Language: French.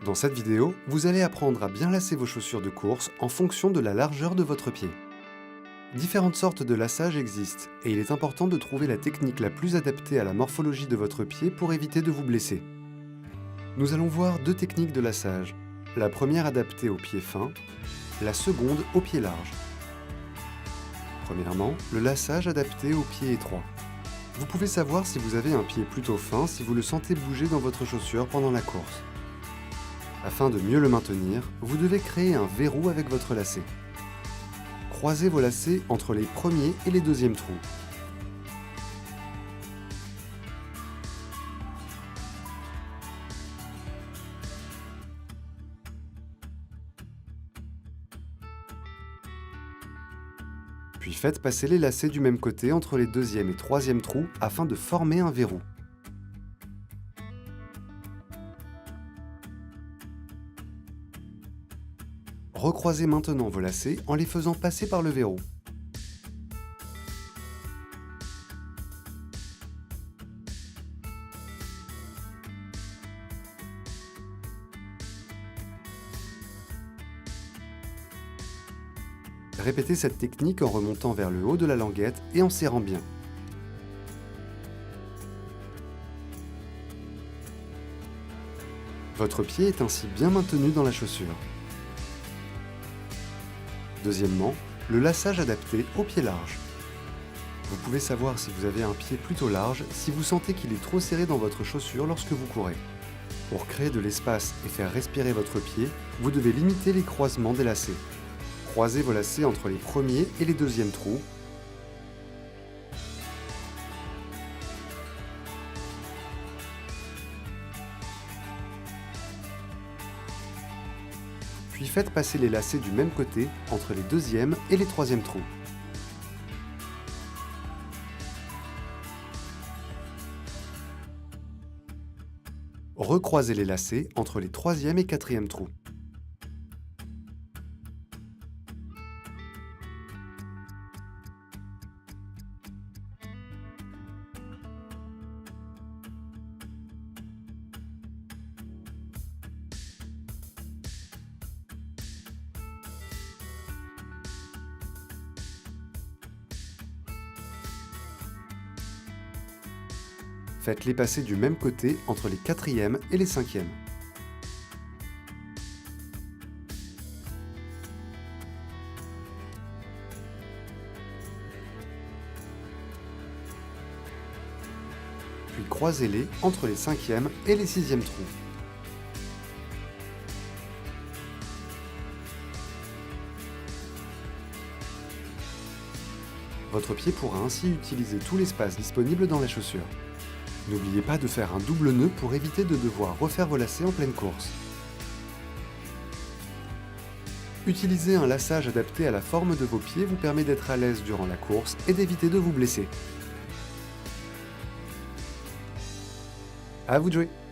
Dans cette vidéo, vous allez apprendre à bien lasser vos chaussures de course en fonction de la largeur de votre pied. Différentes sortes de lassage existent et il est important de trouver la technique la plus adaptée à la morphologie de votre pied pour éviter de vous blesser. Nous allons voir deux techniques de lassage. La première adaptée aux pieds fins, la seconde aux pieds larges. Premièrement, le lassage adapté aux pieds étroits. Vous pouvez savoir si vous avez un pied plutôt fin si vous le sentez bouger dans votre chaussure pendant la course. Afin de mieux le maintenir, vous devez créer un verrou avec votre lacet. Croisez vos lacets entre les premiers et les deuxièmes trous. Puis faites passer les lacets du même côté entre les deuxième et troisième trous afin de former un verrou. Recroisez maintenant vos lacets en les faisant passer par le verrou. Répétez cette technique en remontant vers le haut de la languette et en serrant bien. Votre pied est ainsi bien maintenu dans la chaussure. Deuxièmement, le lassage adapté au pied large. Vous pouvez savoir si vous avez un pied plutôt large si vous sentez qu'il est trop serré dans votre chaussure lorsque vous courez. Pour créer de l'espace et faire respirer votre pied, vous devez limiter les croisements des lacets. Croisez vos lacets entre les premiers et les deuxièmes trous. Puis faites passer les lacets du même côté entre les deuxièmes et les troisièmes trous. Recroisez les lacets entre les troisième et quatrième trous. Faites-les passer du même côté entre les quatrièmes et les cinquièmes. Puis croisez-les entre les cinquièmes et les sixièmes trous. Votre pied pourra ainsi utiliser tout l'espace disponible dans la chaussure. N'oubliez pas de faire un double nœud pour éviter de devoir refaire vos lacets en pleine course. Utiliser un lassage adapté à la forme de vos pieds vous permet d'être à l'aise durant la course et d'éviter de vous blesser. À vous de jouer!